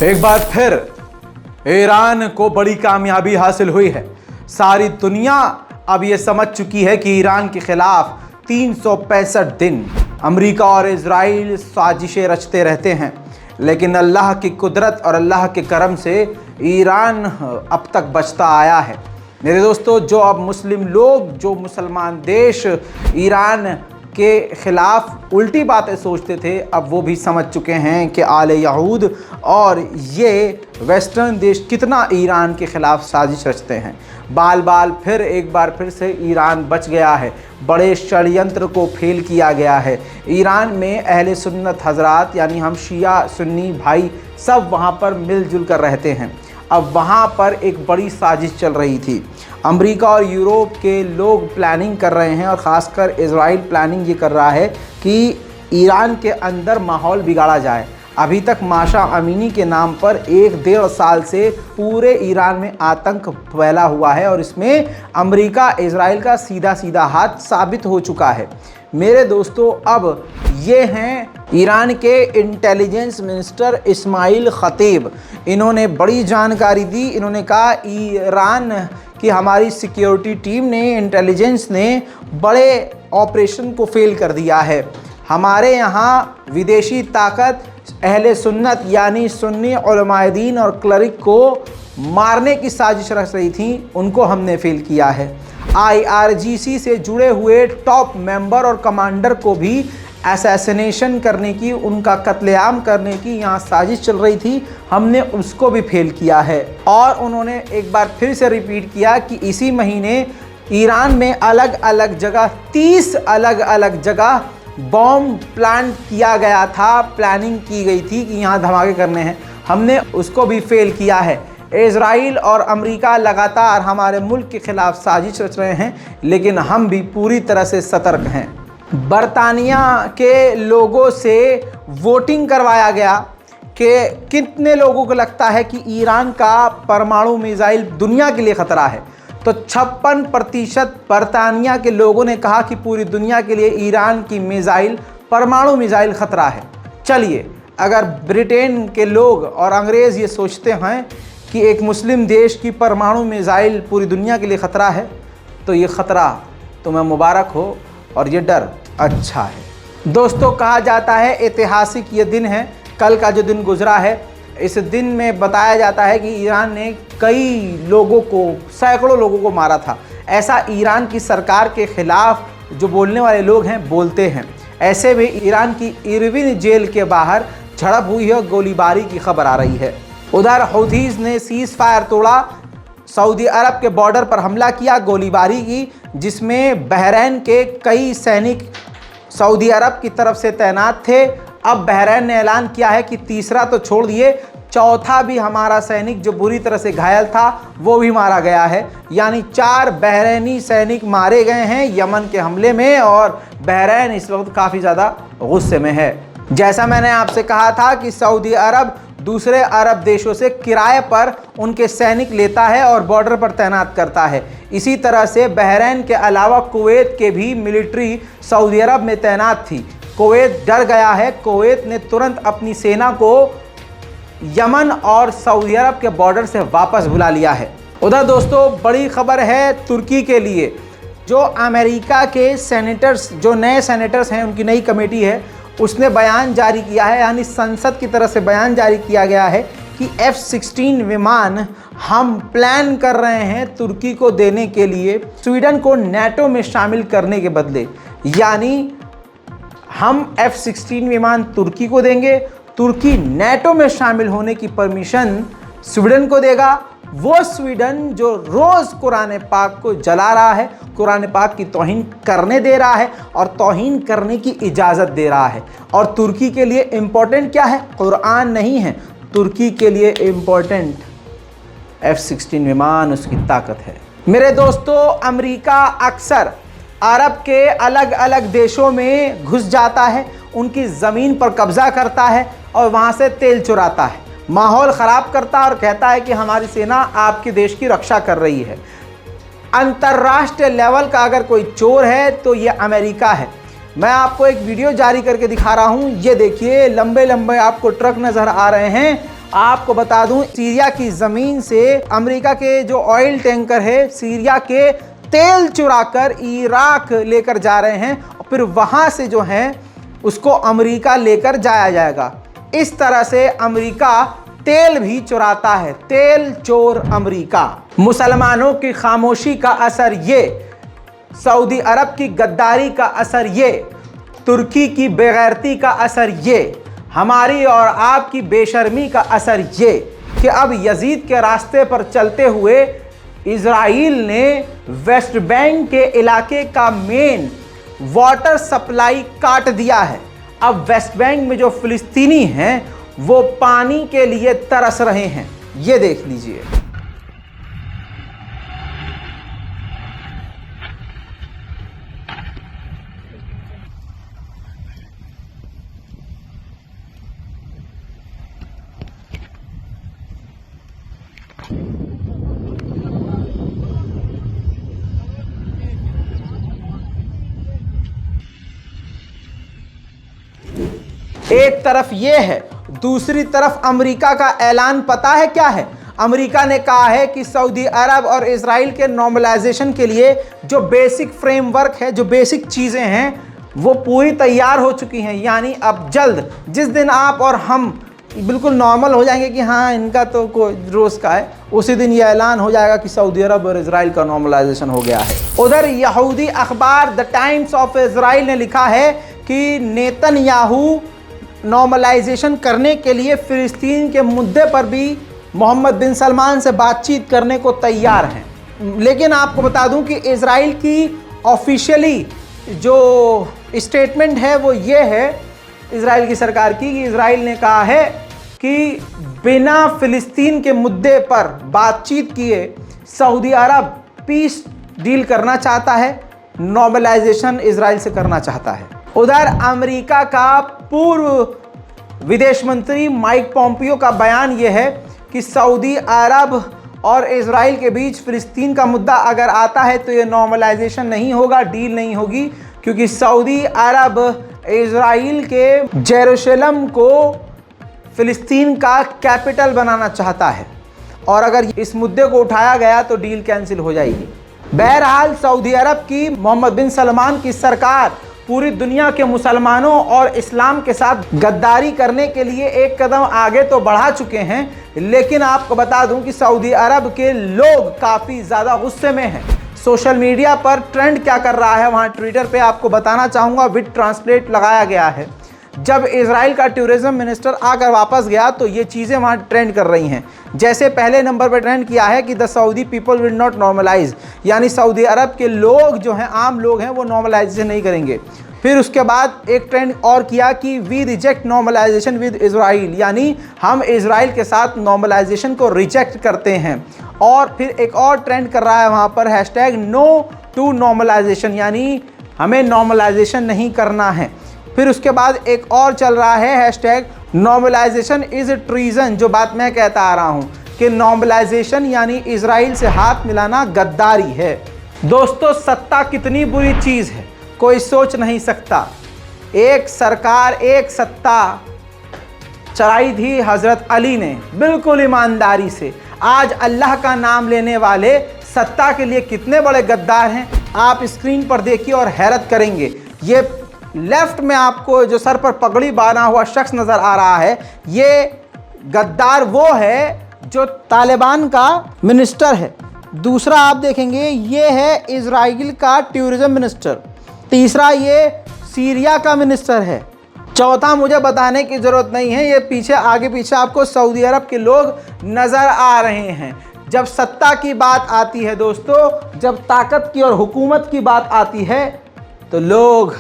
एक बार फिर ईरान को बड़ी कामयाबी हासिल हुई है। सारी दुनिया अब ये समझ चुकी है कि ईरान के खिलाफ 365 दिन अमेरिका और इजराइल साजिशें रचते रहते हैं, लेकिन अल्लाह की कुदरत और अल्लाह के करम से ईरान अब तक बचता आया है। मेरे दोस्तों, जो अब मुस्लिम लोग, जो मुसलमान देश ईरान के ख़िलाफ़ उल्टी बातें सोचते थे, अब वो भी समझ चुके हैं कि आले यहूद और ये वेस्टर्न देश कितना ईरान के ख़िलाफ़ साजिश रचते हैं। फिर एक बार फिर से ईरान बच गया है। बड़े षड्यंत्र को फेल किया गया है। ईरान में अहले सुन्नत हज़रात यानी हम शिया सुन्नी भाई सब वहाँ पर मिलजुल कर रहते हैं। अब वहाँ पर एक बड़ी साजिश चल रही थी। अमेरिका और यूरोप के लोग प्लानिंग कर रहे हैं और ख़ासकर इजराइल प्लानिंग ये कर रहा है कि ईरान के अंदर माहौल बिगाड़ा जाए। अभी तक माशा अमीनी के नाम पर 1-1.5 साल से पूरे ईरान में आतंक फैला हुआ है और इसमें अमेरिका इजराइल का सीधा सीधा हाथ साबित हो चुका है। मेरे दोस्तों, अब ये हैं ईरान के इंटेलिजेंस मिनिस्टर इस्माइल ख़तीब। इन्होंने बड़ी जानकारी दी। इन्होंने कहा ईरान की हमारी सिक्योरिटी टीम ने, इंटेलिजेंस ने बड़े ऑपरेशन को फेल कर दिया है। हमारे यहाँ विदेशी ताकत अहले सुन्नत यानी सुन्नी उलमाए दीन और क्लरिक को मारने की साजिश रच रही थी, उनको हमने फेल किया है। IRGC से जुड़े हुए टॉप मेंबर और कमांडर को भी असैसिनेशन करने की, उनका कत्लेआम करने की यहाँ साजिश चल रही थी, हमने उसको भी फेल किया है। और उन्होंने एक बार फिर से रिपीट किया कि इसी महीने ईरान में अलग अलग जगह 30 अलग अलग जगह बॉम्ब प्लांट किया गया था, प्लानिंग की गई थी कि यहाँ धमाके करने हैं, हमने उसको भी फेल किया है। इजराइल और अमेरिका लगातार हमारे मुल्क के ख़िलाफ़ साजिश रच रहे हैं, लेकिन हम भी पूरी तरह से सतर्क हैं। बरतानिया के लोगों से वोटिंग करवाया गया कि कितने लोगों को लगता है कि ईरान का परमाणु मिसाइल दुनिया के लिए ख़तरा है, तो 56% बरतानिया के लोगों ने कहा कि पूरी दुनिया के लिए ईरान की मिसाइल, परमाणु मिसाइल ख़तरा है। चलिए, अगर ब्रिटेन के लोग और अंग्रेज़ ये सोचते हैं कि एक मुस्लिम देश की परमाणु मिसाइल पूरी दुनिया के लिए ख़तरा है, तो ये ख़तरा तुम्हें मुबारक हो और ये डर अच्छा है। दोस्तों, कहा जाता है ऐतिहासिक ये दिन है, कल का जो दिन गुजरा है, इस दिन में बताया जाता है कि ईरान ने कई लोगों को, सैकड़ों लोगों को मारा था। ऐसा ईरान की सरकार के ख़िलाफ़ जो बोलने वाले लोग हैं बोलते हैं। ऐसे में ईरान की इरविन जेल के बाहर झड़प हुई है, गोलीबारी की खबर आ रही है। उधर हौथीज़ ने सीज़ फायर तोड़ा, सऊदी अरब के बॉर्डर पर हमला किया, गोलीबारी की, जिसमें बहरीन के कई सैनिक सऊदी अरब की तरफ से तैनात थे। अब बहरीन ने ऐलान किया है कि तीसरा तो छोड़ दिए, चौथा भी हमारा सैनिक जो बुरी तरह से घायल था वो भी मारा गया है। यानी 4 बहरीनी सैनिक मारे गए हैं यमन के हमले में, और बहरीन इस वक्त काफ़ी ज़्यादा गुस्से में है। जैसा मैंने आपसे कहा था कि सऊदी अरब दूसरे अरब देशों से किराए पर उनके सैनिक लेता है और बॉर्डर पर तैनात करता है। इसी तरह से बहरीन के अलावा कुवैत के भी मिलिट्री सऊदी अरब में तैनात थी। कुवैत डर गया है। कुवैत ने तुरंत अपनी सेना को यमन और सऊदी अरब के बॉर्डर से वापस बुला लिया है। उधर दोस्तों, बड़ी खबर है तुर्की के लिए। जो अमेरिका के सेनेटर्स, जो नए सेनेटर्स हैं, उनकी नई कमेटी है, उसने बयान जारी किया है, यानी संसद की तरफ से बयान जारी किया गया है कि F-16 विमान हम प्लान कर रहे हैं तुर्की को देने के लिए, स्वीडन को नेटो में शामिल करने के बदले। यानी हम F-16 विमान तुर्की को देंगे, तुर्की नेटो में शामिल होने की परमिशन स्वीडन को देगा। वो स्वीडन जो रोज़ कुरान पाक को जला रहा है, कुरान पाक की तौहीन करने दे रहा है और तौहीन करने की इजाज़त दे रहा है। और तुर्की के लिए इम्पोर्टेंट क्या है? कुरान नहीं है, तुर्की के लिए इम्पोर्टेंट F-16 विमान, उसकी ताकत है। मेरे दोस्तों, अमेरिका अक्सर अरब के अलग अलग देशों में घुस जाता है, उनकी ज़मीन पर कब्ज़ा करता है और वहाँ से तेल चुराता है, माहौल ख़राब करता है और कहता है कि हमारी सेना आपके देश की रक्षा कर रही है। अंतर्राष्ट्रीय लेवल का अगर कोई चोर है तो ये अमेरिका है। मैं आपको एक वीडियो जारी करके दिखा रहा हूँ। ये देखिए, लंबे लंबे आपको ट्रक नज़र आ रहे हैं आपको बता दूं, सीरिया की ज़मीन से अमेरिका के जो ऑयल टैंकर है सीरिया के तेल चुराकर इराक लेकर जा रहे हैं और फिर वहाँ से जो है उसको अमेरिका लेकर जाया जाएगा। इस तरह से अमेरिका तेल भी चुराता है, तेल चोर अमेरिका। मुसलमानों की खामोशी का असर ये, सऊदी अरब की गद्दारी का असर ये, तुर्की की बेगैरती का असर ये, हमारी और आपकी बेशर्मी का असर ये कि अब यजीद के रास्ते पर चलते हुए इजराइल ने वेस्ट बैंक के इलाके का मेन वाटर सप्लाई काट दिया है। अब वेस्ट बैंक में जो फिलिस्तीनी हैं वो पानी के लिए तरस रहे हैं। ये देख लीजिए। एक तरफ ये है, दूसरी तरफ अमेरिका का ऐलान पता है क्या है? अमेरिका ने कहा है कि सऊदी अरब और इजराइल के नॉर्मलाइजेशन के लिए जो बेसिक फ्रेमवर्क है, जो बेसिक चीज़ें हैं वो पूरी तैयार हो चुकी हैं। यानी अब जल्द जिस दिन आप और हम बिल्कुल नॉर्मल हो जाएंगे कि हाँ इनका तो कोई रोज़ का है, उसी दिन ये ऐलान हो जाएगा कि सऊदी अरब और इजराइल का नॉर्मलाइजेशन हो गया है। उधर यहूदी अखबार द टाइम्स ऑफ इजराइल ने लिखा है कि नेतन्याहू नॉर्मलाइजेशन करने के लिए फ़िलिस्तीन के मुद्दे पर भी मोहम्मद बिन सलमान से बातचीत करने को तैयार हैं। लेकिन आपको बता दूं कि इजराइल की ऑफिशियली जो स्टेटमेंट है वो ये है इजराइल की सरकार की कि इजराइल ने कहा है कि बिना फ़िलिस्तीन के मुद्दे पर बातचीत किए सऊदी अरब पीस डील करना चाहता है, नॉर्मलाइजेशन इजराइल से करना चाहता है। उधर अमेरिका का पूर्व विदेश मंत्री माइक पोम्पियो का बयान यह है कि सऊदी अरब और इजराइल के बीच फ़िलिस्तीन का मुद्दा अगर आता है तो ये नॉर्मलाइजेशन नहीं होगा, डील नहीं होगी, क्योंकि सऊदी अरब इजराइल के जेरूशलम को फ़िलिस्तीन का कैपिटल बनाना चाहता है और अगर इस मुद्दे को उठाया गया तो डील कैंसिल हो जाएगी। बहरहाल सऊदी अरब की मोहम्मद बिन सलमान की सरकार पूरी दुनिया के मुसलमानों और इस्लाम के साथ गद्दारी करने के लिए एक कदम आगे तो बढ़ा चुके हैं, लेकिन आपको बता दूं कि सऊदी अरब के लोग काफ़ी ज़्यादा गुस्से में हैं। सोशल मीडिया पर ट्रेंड क्या कर रहा है, वहाँ ट्विटर पे आपको बताना चाहूँगा, विद ट्रांसलेट लगाया गया है। जब इजराइल का टूरिज्म मिनिस्टर आकर वापस गया तो ये चीज़ें वहाँ ट्रेंड कर रही हैं। जैसे पहले नंबर पर ट्रेंड किया है कि the Saudi people will not normalise, यानी सऊदी अरब के लोग जो हैं, आम लोग हैं, वो नॉर्मलाइजेशन नहीं करेंगे। फिर उसके बाद एक ट्रेंड और किया कि we reject normalisation with Israel, यानी हम इजराइल के साथ नॉर्मलाइजेशन को रिजेक्ट करते हैं। और फिर एक और ट्रेंड कर रहा है वहाँ पर हैशटैग नो टू नॉर्मलाइजेशन, यानी हमें नॉर्मलाइजेशन नहीं करना है। फिर उसके बाद एक और चल रहा है हैशटैग नॉर्मलाइजेशन इज़ ट्रीजन, जो बात मैं कहता आ रहा हूँ कि नॉर्मलाइजेशन यानी इजराइल से हाथ मिलाना गद्दारी है। दोस्तों, सत्ता कितनी बुरी चीज़ है कोई सोच नहीं सकता। एक सरकार, एक सत्ता चलाई थी हज़रत अली ने बिल्कुल ईमानदारी से। आज अल्लाह का नाम लेने वाले सत्ता के लिए कितने बड़े गद्दार हैं, आप स्क्रीन पर देखिए और हैरत करेंगे। ये लेफ्ट में आपको जो सर पर पगड़ी बांधा हुआ शख्स नज़र आ रहा है, ये गद्दार वो है जो तालिबान का मिनिस्टर है। दूसरा आप देखेंगे ये है इजराइल का टूरिज्म मिनिस्टर। तीसरा ये सीरिया का मिनिस्टर है। चौथा मुझे बताने की ज़रूरत नहीं है, ये पीछे आगे पीछे आपको सऊदी अरब के लोग नज़र आ रहे हैं। जब सत्ता की बात आती है दोस्तों, जब ताकत की और हुकूमत की बात आती है तो लोग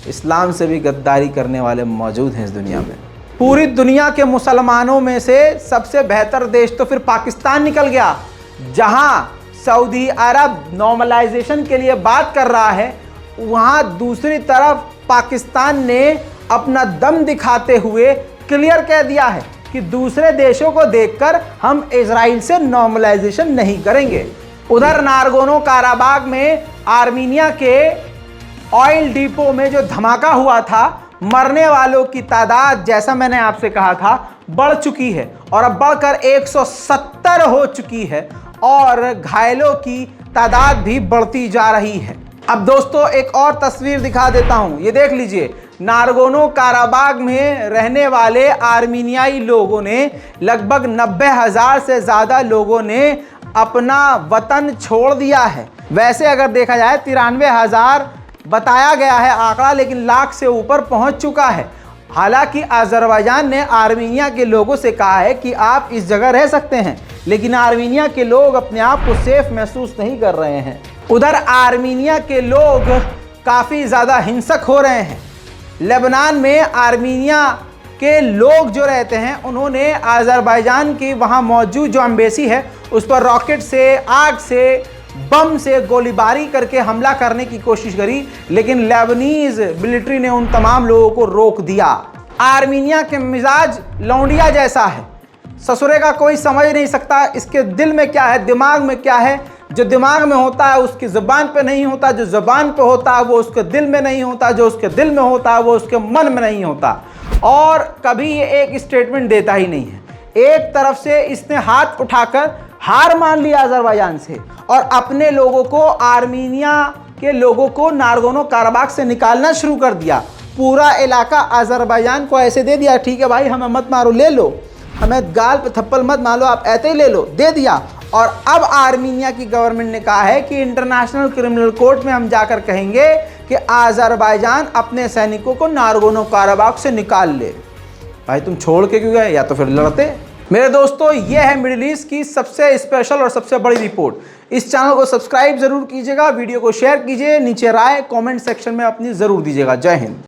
इस्लाम से भी गद्दारी करने वाले मौजूद हैं इस दुनिया में। पूरी दुनिया के मुसलमानों में से सबसे बेहतर देश तो फिर पाकिस्तान निकल गया, जहां सऊदी अरब नॉर्मलाइजेशन के लिए बात कर रहा है, वहां दूसरी तरफ पाकिस्तान ने अपना दम दिखाते हुए क्लियर कह दिया है कि दूसरे देशों को देखकर हम इजराइल से नॉर्मलाइजेशन नहीं करेंगे। उधर नारगोनो काराबाग में आर्मीनिया के ऑयल डिपो में जो धमाका हुआ था मरने वालों की तादाद, जैसा मैंने आपसे कहा था, बढ़ चुकी है और अब बढ़कर 170 हो चुकी है और घायलों की तादाद भी बढ़ती जा रही है। अब दोस्तों एक और तस्वीर दिखा देता हूं, ये देख लीजिए। नारगोनो काराबाग में रहने वाले आर्मीनियाई लोगों ने, लगभग 90,000 से ज़्यादा लोगों ने अपना वतन छोड़ दिया है। वैसे अगर देखा जाए 93,000 बताया गया है आंकड़ा, लेकिन लाख से ऊपर पहुंच चुका है। हालांकि अज़रबैजान ने आर्मीनिया के लोगों से कहा है कि आप इस जगह रह सकते हैं, लेकिन आर्मीनिया के लोग अपने आप को सेफ महसूस नहीं कर रहे हैं। उधर आर्मीनिया के लोग काफ़ी ज़्यादा हिंसक हो रहे हैं। लेबनान में आर्मीनिया के लोग जो रहते हैं, उन्होंने अज़रबैजान की वहाँ मौजूद जो एम्बेसी है उस पर रॉकेट से, आग से, बम से गोलीबारी करके हमला करने की कोशिश करी, लेकिन लेबनीज मिलिट्री ने उन तमाम लोगों को रोक दिया। आर्मीनिया के मिजाज लौंडिया जैसा है, ससुरे का कोई समझ नहीं सकता इसके दिल में क्या है, दिमाग में क्या है। जो दिमाग में होता है उसकी ज़ुबान पे नहीं होता, जो ज़ुबान पे होता है वो उसके दिल में नहीं होता, जो उसके दिल में होता है वो उसके मन में नहीं होता, और कभी ये एक स्टेटमेंट देता ही नहीं है। एक तरफ से इसने हाथ उठाकर हार मान लिया अज़रबैजान से और अपने लोगों को, आर्मीनिया के लोगों को नारगोनो काराबाग से निकालना शुरू कर दिया। पूरा इलाका अज़रबैजान को ऐसे दे दिया, ठीक है भाई हमें मत मारो, ले लो, हमें गाल पे थप्पड़ मत मारो, आप ऐसे ही ले लो, दे दिया। और अब आर्मीनिया की गवर्नमेंट ने कहा है कि इंटरनेशनल क्रिमिनल कोर्ट में हम जाकर कहेंगे कि अज़रबैजान अपने सैनिकों को नारगोनो काराबाग से निकाल ले। भाई तुम छोड़ के क्यों गए, या तो फिर लड़ते। मेरे दोस्तों ये है मिडिल ईस्ट की सबसे स्पेशल और सबसे बड़ी रिपोर्ट। इस चैनल को सब्सक्राइब जरूर कीजिएगा, वीडियो को शेयर कीजिए, नीचे राय कमेंट सेक्शन में अपनी ज़रूर दीजिएगा। जय हिंद।